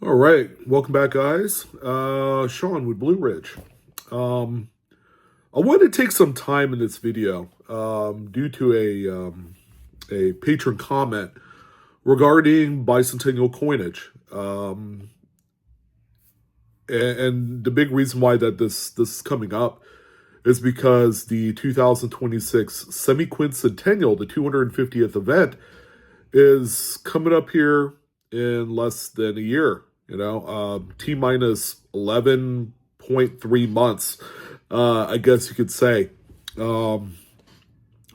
All right, welcome back, guys. Sean with Blue Ridge. Um, I wanted to take some time in this video due to a patron comment regarding bicentennial coinage, and the big reason why that this is coming up is because the 2026 semi-quincentennial, the 250th event, is coming up here in less than a year. T minus 11.3 months, I guess you could say, um,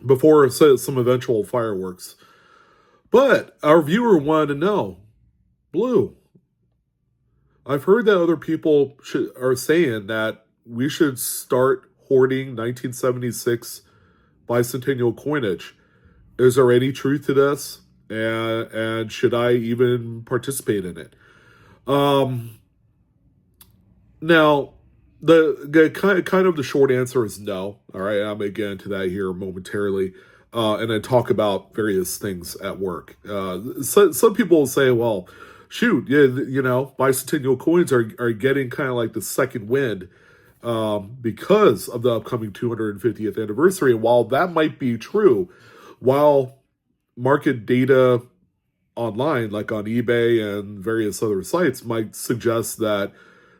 before some eventual fireworks. But our viewer wanted to know, Blue, I've heard that other people are saying that we should start hoarding 1976 bicentennial coinage. Is there any truth to this? And should I even participate in it? Um, Now, the kind of the short answer is no. All right, I'm gonna get into that here momentarily, and then talk about various things at work. Some people will say, "Well, shoot, yeah, bicentennial coins are getting kind of like the second wind because of the upcoming 250th anniversary." And while that might be true, while market data online, like on eBay and various other sites, might suggest that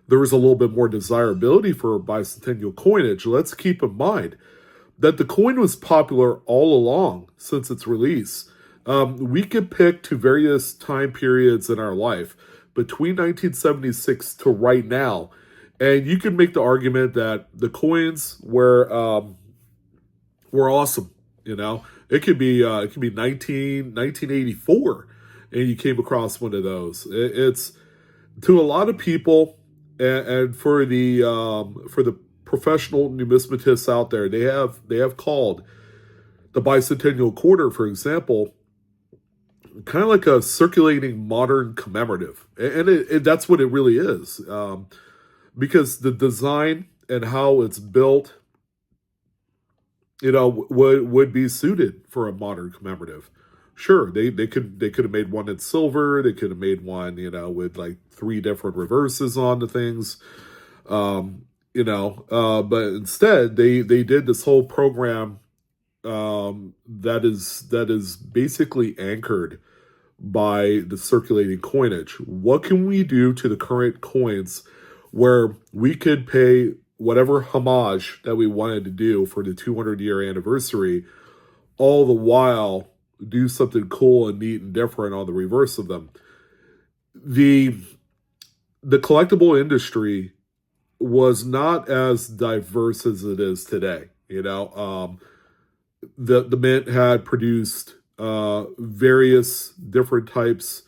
there is a little bit more desirability for bicentennial coinage, let's keep in mind that the coin was popular all along since its release. We could pick to various time periods in our life between 1976 to right now, and you can make the argument that the coins were awesome. It could be 1984, and you came across one of those. It's to a lot of people, and for the professional numismatists out there, they have called the bicentennial quarter, for example, kind of like a circulating modern commemorative, and that's what it really is, because the design and how it's built, would be suited for a modern commemorative. Sure, they could have made one in silver. They could have made one, with like three different reverses on the things. But instead they did this whole program that is basically anchored by the circulating coinage. What can we do to the current coins where we could pay whatever homage that we wanted to do for the 200-year anniversary, all the while do something cool and neat and different on the reverse of them? The the collectible industry was not as diverse as it is today. The mint had produced various different types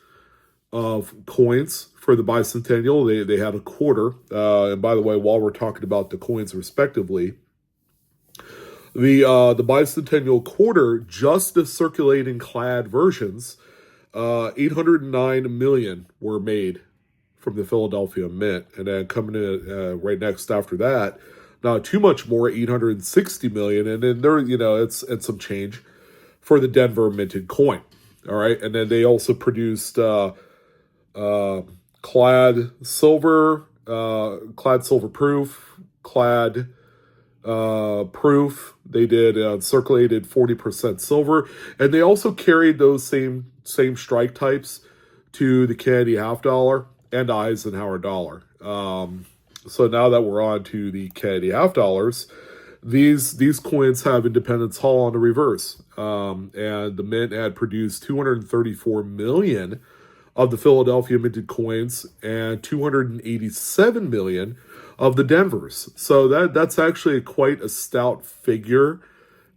of coins for the bicentennial. They had a quarter, and by the way, while we're talking about the coins respectively, the bicentennial quarter, just the circulating clad versions, 809 million were made from the Philadelphia Mint, and then coming in right next after that, not too much more, 860 million, and then there, it's some change for the Denver minted coin. All right, and then they also produced clad silver, clad silver proof, clad proof. They did circulated 40% silver, and they also carried those same strike types to the Candy half dollar and Eisenhower dollar. So now that we're on to the Candy half dollars, these coins have Independence Hall on the reverse, and the mint had produced 234 million of the Philadelphia minted coins and 287 million of the Denvers. So that's actually quite a stout figure,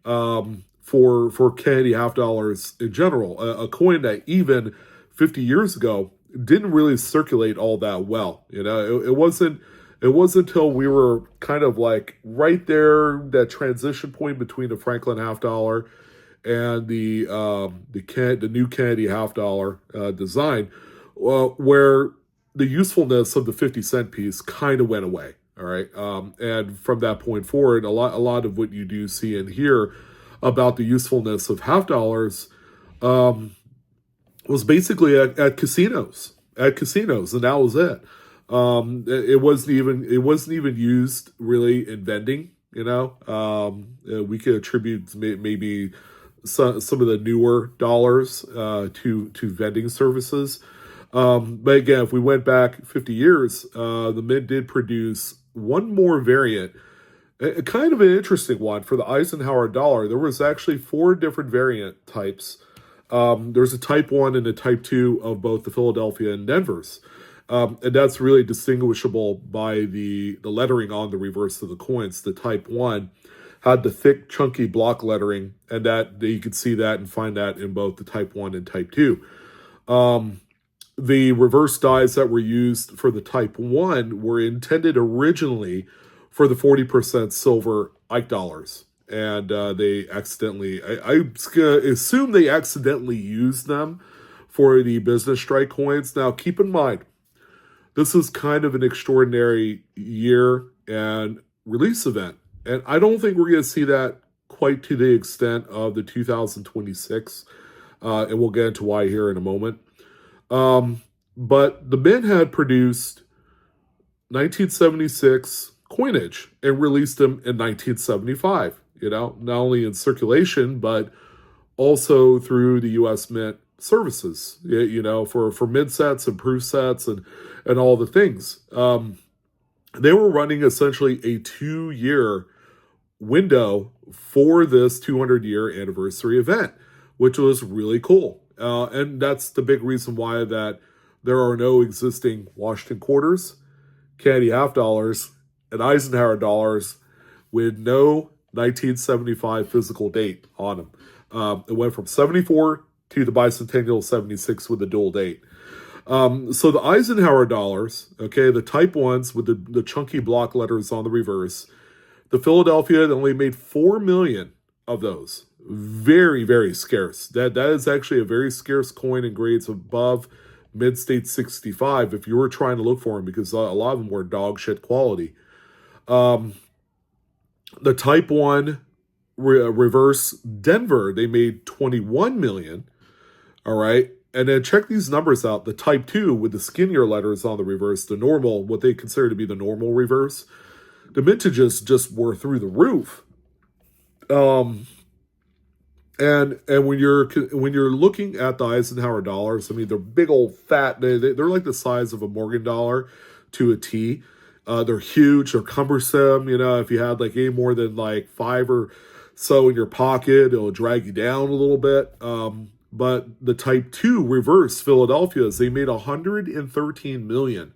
for Candy half dollars in general. A coin that even 50 years ago didn't really circulate all that well. It wasn't until we were kind of like right there, that transition point between the Franklin half dollar and the new Candy half dollar design, where the usefulness of the 50-cent piece kind of went away. All right, and from that point forward, a lot of what you do see and hear about the usefulness of half dollars was basically at casinos. at casinos, and that was it. It wasn't even used really in vending. We could attribute maybe some of the newer dollars to vending services. But again, if we went back 50 years, the Mint did produce one more variant, a kind of an interesting one for the Eisenhower dollar. There was actually four different variant types. There's a Type 1 and a Type 2 of both the Philadelphia and Denver's. And that's really distinguishable by the lettering on the reverse of the coins. The Type 1 had the thick, chunky block lettering, and that you could see that and find that in both the Type 1 and Type 2. The reverse dies that were used for the Type 1 were intended originally for the 40% silver Ike dollars. And they accidentally, I assume they accidentally used them for the business strike coins. Now, keep in mind, this is kind of an extraordinary year and release event. And I don't think we're going to see that quite to the extent of the 2026. And we'll get into why here in a moment. But the Mint had produced 1976 coinage and released them in 1975, not only in circulation, but also through the U.S. Mint services, for mid sets and proof sets and all the things. They were running essentially a 2-year window for this 200-year anniversary event, which was really cool. And that's the big reason why that there are no existing Washington quarters, candy half dollars, and Eisenhower dollars with no 1975 physical date on them. It went from 74 to the Bicentennial 76 with a dual date. So the Eisenhower dollars, okay, the Type 1s with the chunky block letters on the reverse, the Philadelphia only made 4 million of those. Very, very scarce. That is actually a very scarce coin in grades above mid-state 65 if you were trying to look for them, because a lot of them were dog shit quality. The Type 1 reverse Denver, they made 21 million. All right. And then check these numbers out. The Type 2 with the skinnier letters on the reverse, the normal, what they consider to be the normal reverse, the mintages just were through the roof. And when you're looking at the Eisenhower dollars, I mean, they're big old fat. They're like the size of a Morgan dollar to a T. They're huge. They're cumbersome. If you had like any more than like 5 or so in your pocket, it'll drag you down a little bit. But the Type 2 reverse Philadelphia's, they made 113 million,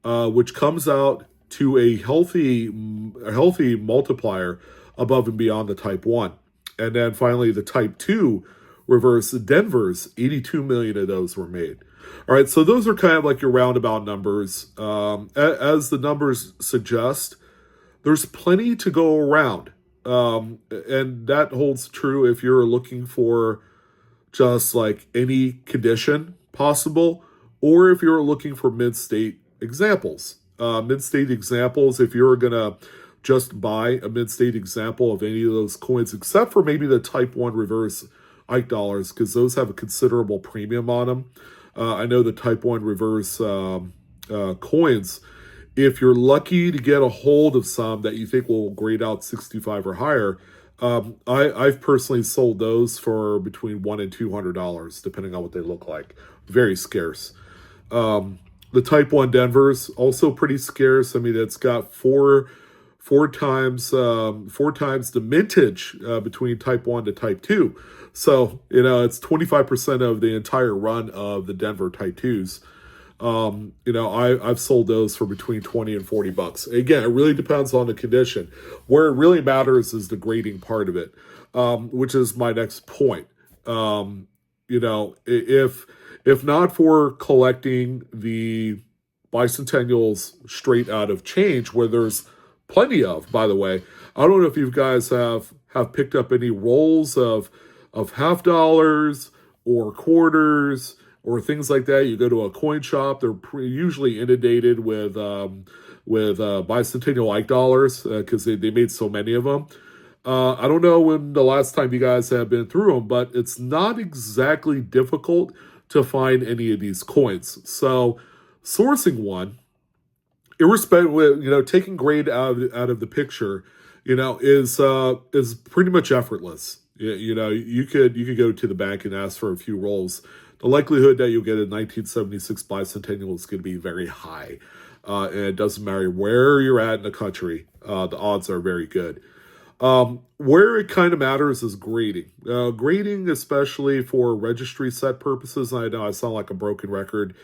which comes out to a healthy multiplier above and beyond the Type 1. And then finally, the Type 2 reverse Denver's, 82 million of those were made. All right, so those are kind of like your roundabout numbers. As the numbers suggest, there's plenty to go around. And that holds true if you're looking for just like any condition possible, or if you're looking for mid-state examples. Mid-state examples, if you're going to just buy a mid-state example of any of those coins, except for maybe the Type 1 reverse Ike dollars, because those have a considerable premium on them. I know the Type 1 reverse coins, if you're lucky to get a hold of some that you think will grade out 65 or higher, I've personally sold those for between $100 and $200, depending on what they look like. Very scarce. The Type 1 Denver's also pretty scarce. I mean, it's got four times the mintage between Type 1 to Type 2. So, it's 25% of the entire run of the Denver Type 2s. I've sold those for between 20 and 40 bucks. Again, it really depends on the condition. Where it really matters is the grading part of it, which is my next point. If not for collecting the bicentennials straight out of change, where there's plenty of, by the way, I don't know if you guys have picked up any rolls of half dollars or quarters or things like that. You go to a coin shop, they're usually inundated with bicentennial Ike dollars because they made so many of them. I don't know when the last time you guys have been through them, but it's not exactly difficult to find any of these coins. So sourcing one, irrespective, taking grade out of the picture, is pretty much effortless. You could go to the bank and ask for a few rolls. The likelihood that you'll get a 1976 bicentennial is going to be very high, and it doesn't matter where you're at in the country. The odds are very good. Where it kind of matters is grading. Grading, especially for registry set purposes. I know I sound like a broken record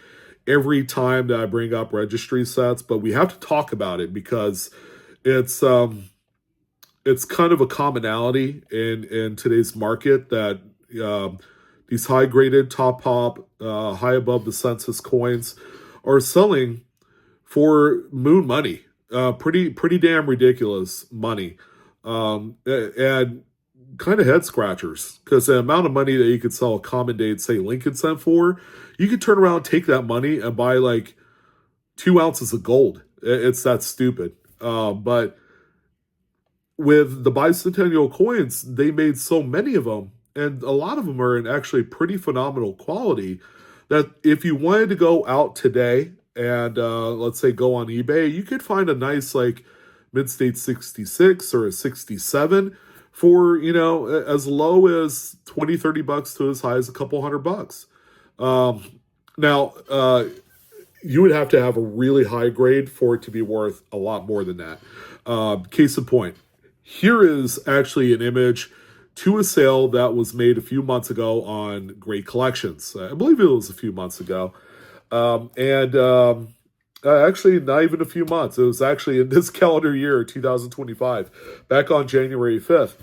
every time that I bring up registry sets, but we have to talk about it because it's kind of a commonality in today's market that these high graded top pop, high above the census coins are selling for moon money, pretty damn ridiculous money, and kind of head scratchers because the amount of money that you could sell a common date, say Lincoln cent for, you could turn around, take that money, and buy like 2 ounces of gold. It's that stupid. But with the bicentennial coins, they made so many of them, and a lot of them are in actually pretty phenomenal quality that if you wanted to go out today and let's say go on eBay, you could find a nice like mid-state 66 or a 67 for, as low as 20-30 bucks to as high as a couple $100. Now, you would have to have a really high grade for it to be worth a lot more than that. Case in point, here is actually an image to a sale that was made a few months ago on Great Collections. I believe it was a few months ago. Actually, not even a few months. It was actually in this calendar year, 2025, back on January 5th.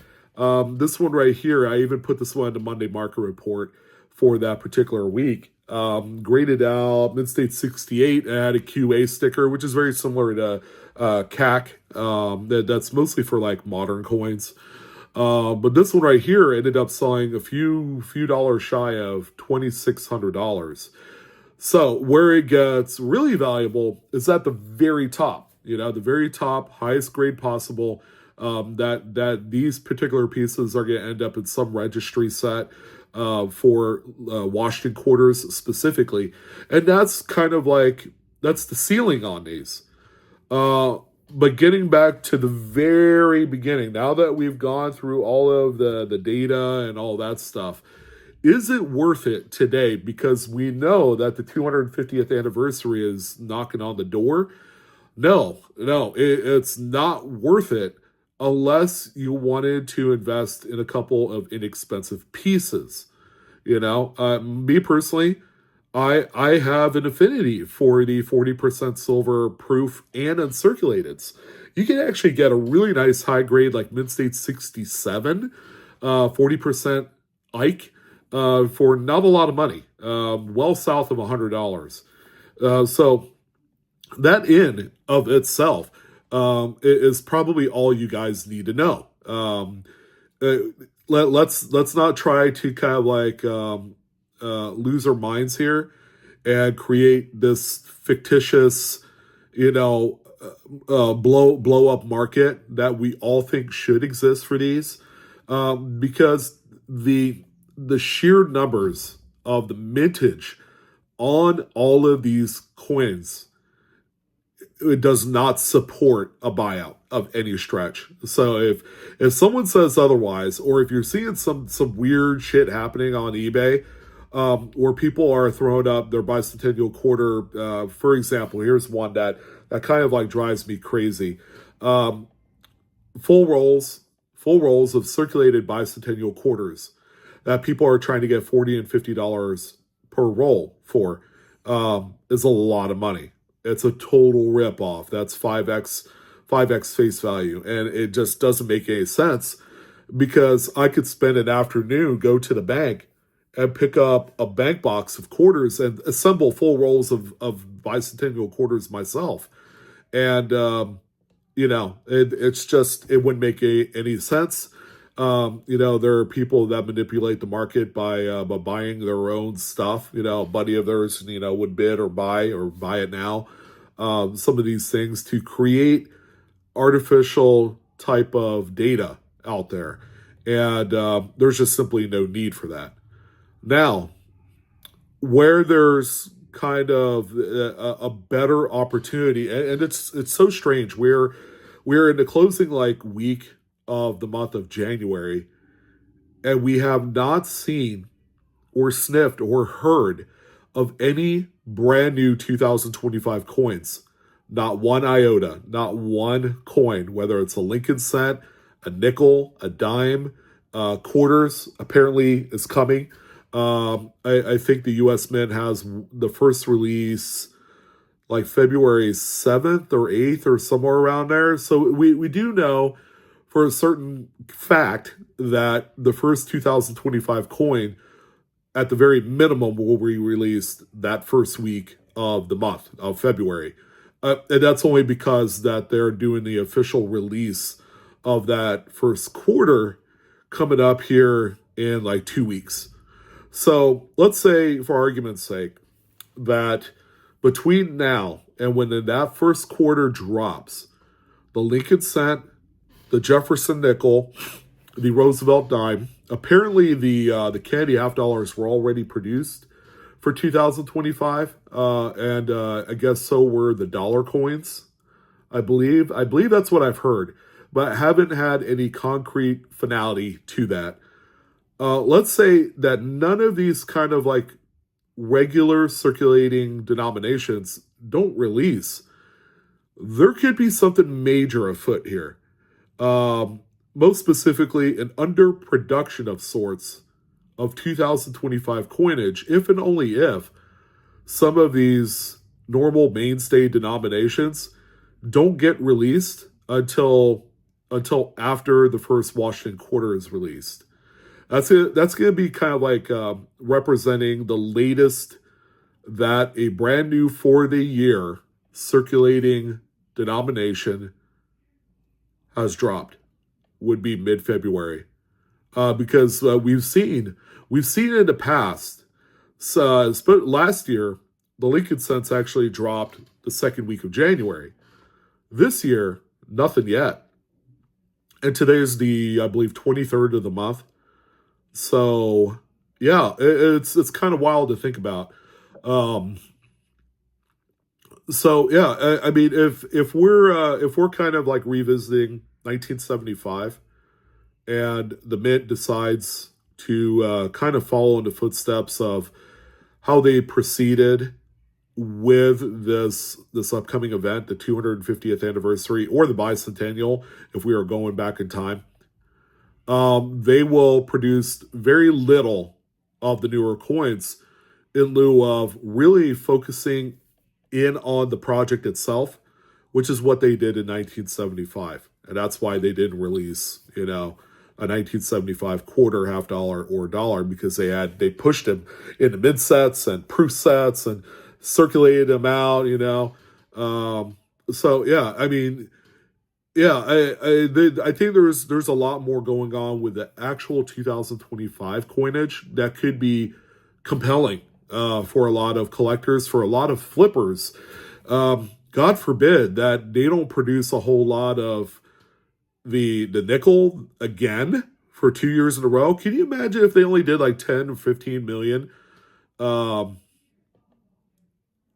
This one right here, I even put this one in the Monday Market Report for that particular week. Graded out mid-state 68 and had a QA sticker, which is very similar to CAC. That's mostly for like modern coins. But this one right here ended up selling a few dollars shy of $2,600. So where it gets really valuable is at the very top, the very top, highest grade possible. That these particular pieces are going to end up in some registry set for Washington quarters specifically, and that's kind of like that's the ceiling on these. But getting back to the very beginning, now that we've gone through all of the data and all that stuff, is it worth it today? Because we know that the 250th anniversary is knocking on the door. No, it's not worth it unless you wanted to invest in a couple of inexpensive pieces. Me personally, I have an affinity for the 40% silver proof and uncirculateds. You can actually get a really nice high grade like mid-state 67, 40% Ike for not a lot of money, well south of $100. So that in of itself is probably all you guys need to know. Let's not try to kind of like lose our minds here and create this fictitious, blow up market that we all think should exist for these, because the sheer numbers of the mintage on all of these coins, it does not support a buyout of any stretch. So if someone says otherwise, or if you're seeing some weird shit happening on eBay, where people are throwing up their bicentennial quarter, for example, here's one that kind of like drives me crazy. Full rolls of circulated bicentennial quarters that people are trying to get $40 and $50 per roll for, is a lot of money. It's a total ripoff. That's 5x face value. And it just doesn't make any sense because I could spend an afternoon, go to the bank and pick up a bank box of quarters and assemble full rolls of bicentennial quarters myself. And, it's just, it wouldn't make any sense. There are people that manipulate the market by buying their own stuff. A buddy of theirs, would bid or buy it now. Some of these things to create artificial type of data out there. And there's just simply no need for that. Now, where there's kind of a better opportunity, and it's so strange. We're in the closing like week of the month of January, and we have not seen or sniffed or heard of any brand new 2025 coins. Not one iota, not one coin, whether it's a Lincoln cent, a nickel, a dime, quarters apparently is coming. I think the US Mint has the first release like February 7th or 8th or somewhere around there. So we do know for a certain fact that the first 2025 coin at the very minimum will be released that first week of the month of February. And that's only because that they're doing the official release of that first quarter coming up here in like 2 weeks. So let's say, for argument's sake, that between now and when that first quarter drops, the Lincoln cent, the Jefferson nickel, the Roosevelt dime, apparently the candy half dollars were already produced for 2025, and I guess so were the dollar coins. I believe that's what I've heard, but I haven't had any concrete finality to that. Let's say that none of these kind of like regular circulating denominations don't release. There could be something major afoot here. Most specifically, an underproduction of sorts of 2025 coinage, if and only if some of these normal mainstay denominations don't get released until after the first Washington quarter is released. That's going to be kind of like representing the latest that a brand new for the year circulating denomination has dropped. Would be mid-February, because we've seen in the past. So last year, the Lincoln cents actually dropped the second week of January. This year, nothing yet. And today's the, I believe, 23rd of the month. So yeah, it's kind of wild to think about. Um, so yeah, I mean, if we're kind of like revisiting 1975, and the Mint decides to kind of follow in the footsteps of how they proceeded with this upcoming event, the 250th anniversary or the bicentennial, if we are going back in time. They will produce very little of the newer coins in lieu of really focusing in on the project itself, which is what they did in 1975. And that's why they didn't release, a 1975 quarter, half dollar, or dollar, because they pushed them into mid sets and proof sets and circulated them out. So yeah, I mean, yeah, I think there's a lot more going on with the actual 2025 coinage that could be compelling for a lot of collectors, for a lot of flippers. God forbid that they don't produce a whole lot of the nickel again for 2 years in a row. Can you imagine if they only did like 10 or 15 million um,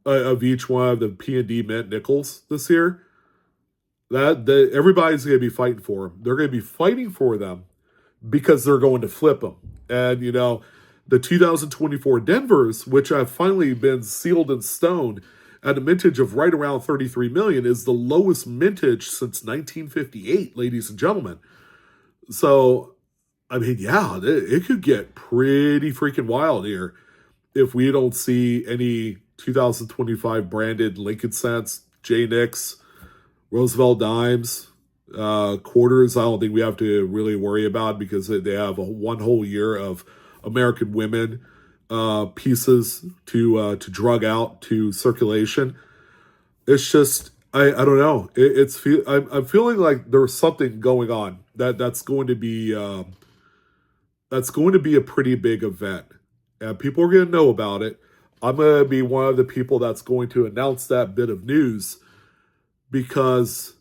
of each one of the P&D Mint nickels this year? Everybody's going to be fighting for them. They're going to be fighting for them because they're going to flip them. And, the 2024 Denvers, which have finally been sealed in stone at a mintage of right around 33 million, is the lowest mintage since 1958, ladies and gentlemen. So, I mean, yeah, it could get pretty freaking wild here if we don't see any 2025 branded Lincoln cents, J Nicks, Roosevelt dimes, quarters. I don't think we have to really worry about because they have one whole year of American women pieces to drug out to circulation. It's just I don't know. I'm feeling like there's something going on that's going to be a pretty big event, and people are going to know about it. I'm going to be one of the people that's going to announce that bit of news because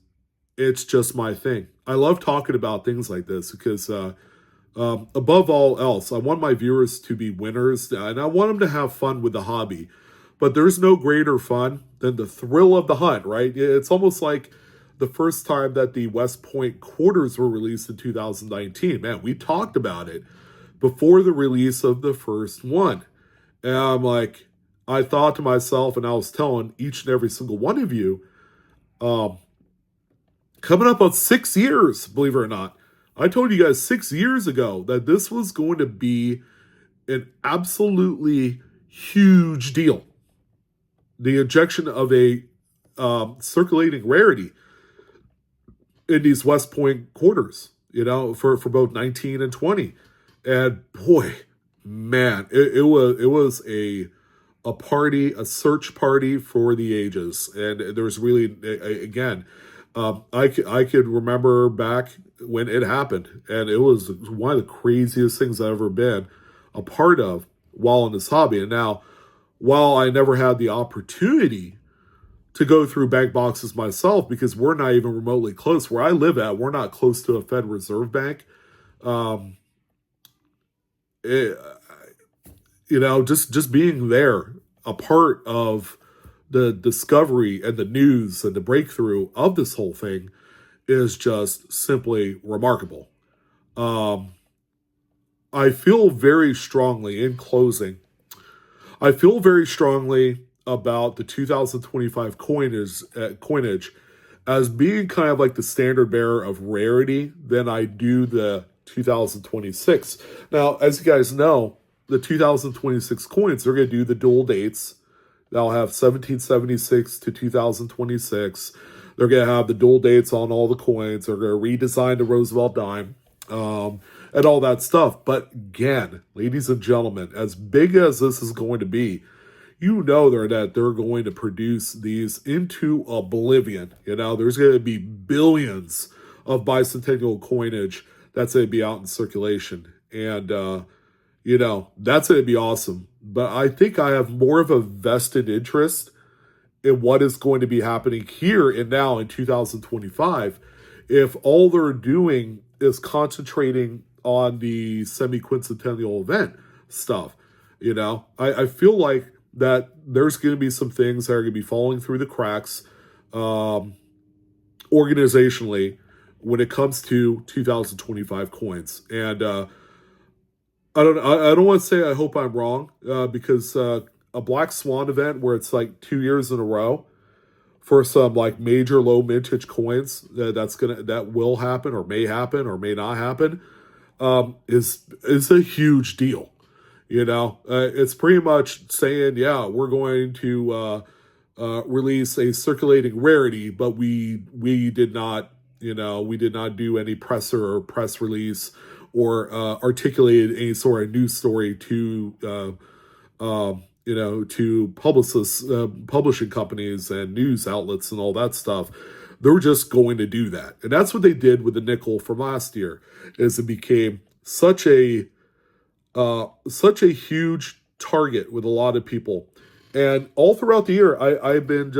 it's just my thing. I love talking about things like this because Above all else, I want my viewers to be winners, and I want them to have fun with the hobby. But there's no greater fun than the thrill of the hunt, right? It's almost like the first time that the West Point quarters were released in 2019. Man, we talked about it before the release of the first one. And I'm like, I thought to myself, and I was telling each and every single one of you, um, coming up on 6 years, believe it or not. I told you guys 6 years ago that this was going to be an absolutely huge deal. The injection of a circulating rarity in these West Point quarters, for both 19 and 20. And boy, man, it was a party, a search party for the ages. And there was really, again, I could remember back when it happened, and it was one of the craziest things I've ever been a part of while in this hobby. And now, while I never had the opportunity to go through bank boxes myself, because we're not even remotely close where I live at, we're not close to a Fed Reserve Bank. Um, it, just being there, a part of the discovery and the news and the breakthrough of this whole thing is just simply remarkable. Um, I feel very strongly, in closing, I feel very strongly about the 2025 coinage as being kind of like the standard bearer of rarity than I do the 2026. Now, as you guys know, the 2026 coins, they're going to do the dual dates. They'll have 1776 to 2026. They're going to have the dual dates on all the coins. They're going to redesign the Roosevelt dime, and all that stuff. But again, ladies and gentlemen, as big as this is going to be, that they're going to produce these into oblivion. There's going to be billions of bicentennial coinage that's going to be out in circulation. And, that's going to be awesome. But I think I have more of a vested interest in what is going to be happening here and now in 2025 if all they're doing is concentrating on the semi-quincentennial event stuff. I feel like that there's going to be some things that are going to be falling through the cracks organizationally when it comes to 2025 coins. And I don't want to say I hope I'm wrong, because a Black Swan event where it's like 2 years in a row for some like major low mintage coins that will happen or may not happen, is a huge deal. It's pretty much saying, yeah, we're going to release a circulating rarity, but we did not do any presser or press release or articulated any sort of news story to to publicists, publishing companies and news outlets and all that stuff. They're just going to do that, and that's what they did with the nickel from last year. Is it became such a huge target with a lot of people, and all throughout the year, I've been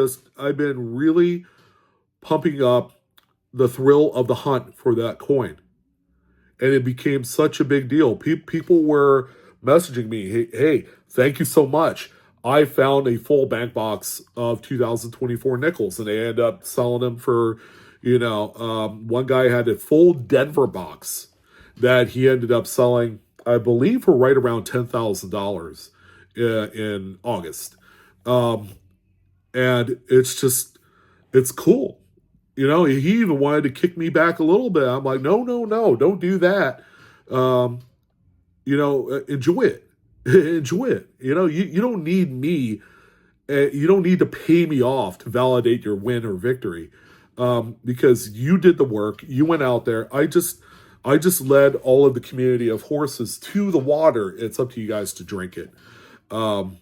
really pumping up the thrill of the hunt for that coin, and it became such a big deal. People were messaging me, hey, thank you so much. I found a full bank box of 2024 nickels, and they ended up selling them for, one guy had a full Denver box that he ended up selling, I believe, for right around $10,000 in August. And it's cool. He even wanted to kick me back a little bit. I'm like, no, don't do that. Enjoy it. Enjoy it. You don't need me. You don't need to pay me off to validate your win or victory, because you did the work. You went out there. I just led all of the community of horses to the water. It's up to you guys to drink it. And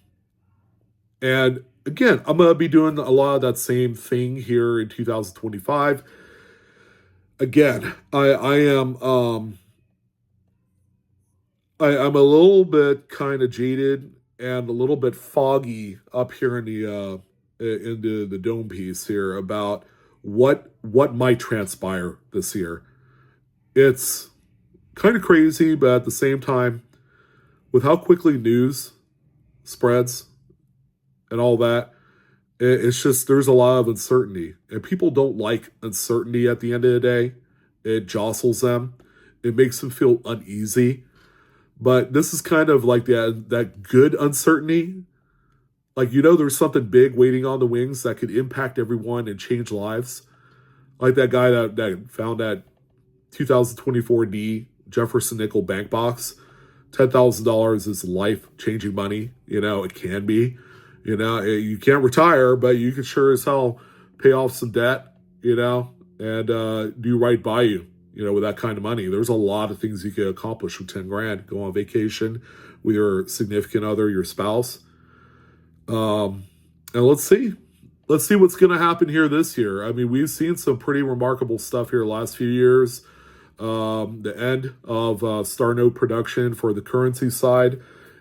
again, I'm going to be doing a lot of that same thing here in 2025. Again, I'm a little bit kind of jaded and a little bit foggy up here in the dome piece here about what might transpire this year. It's kind of crazy, but at the same time, with how quickly news spreads and all that, it's just there's a lot of uncertainty, and people don't like uncertainty. At the end of the day, it jostles them. It makes them feel uneasy. But this is kind of like that good uncertainty. Like, there's something big waiting on the wings that could impact everyone and change lives. Like that guy that found that 2024 D Jefferson Nickel bank box. $10,000 is life-changing money. It can be. You can't retire, but you can sure as hell pay off some debt, and do right by you, with that kind of money. There's a lot of things you can accomplish with 10 grand. Go on vacation with your significant other, your spouse. And let's see what's going to happen here this year. I mean, we've seen some pretty remarkable stuff here the last few years. The end of Star Note production for the currency side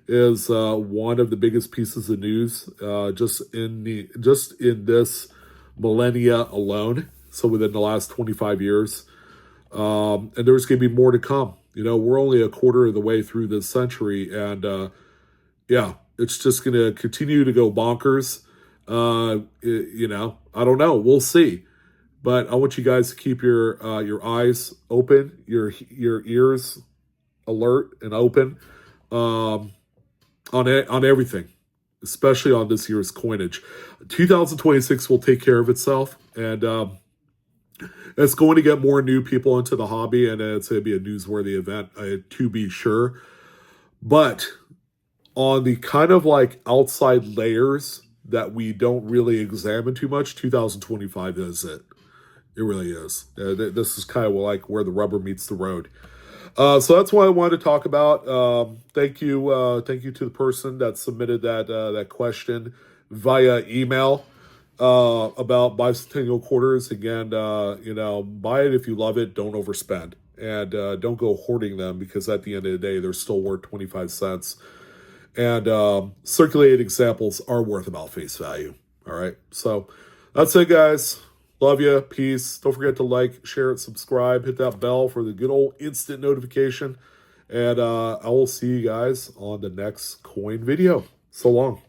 is one of the biggest pieces of news just in this millennia alone. So within the last 25 years, and there's going to be more to come. We're only a quarter of the way through this century, and yeah, it's just going to continue to go bonkers. I don't know. We'll see. But I want you guys to keep your eyes open, your ears alert and open on everything, especially on this year's coinage. 2026 will take care of itself, and it's going to get more new people into the hobby, and it's going to be a newsworthy event, to be sure. But on the kind of like outside layers that we don't really examine too much, 2025 is it. It really is. This is kind of like where the rubber meets the road. So that's what I wanted to talk about. Thank you to the person that submitted that question via email about bicentennial quarters. Again, buy it if you love it. Don't overspend, and don't go hoarding them, because at the end of the day, they're still worth 25 cents. And circulated examples are worth about face value. All right, so that's it, guys. Love you. Peace. Don't forget to like, share it, subscribe, hit that bell for the good old instant notification. And I will see you guys on the next coin video. So long.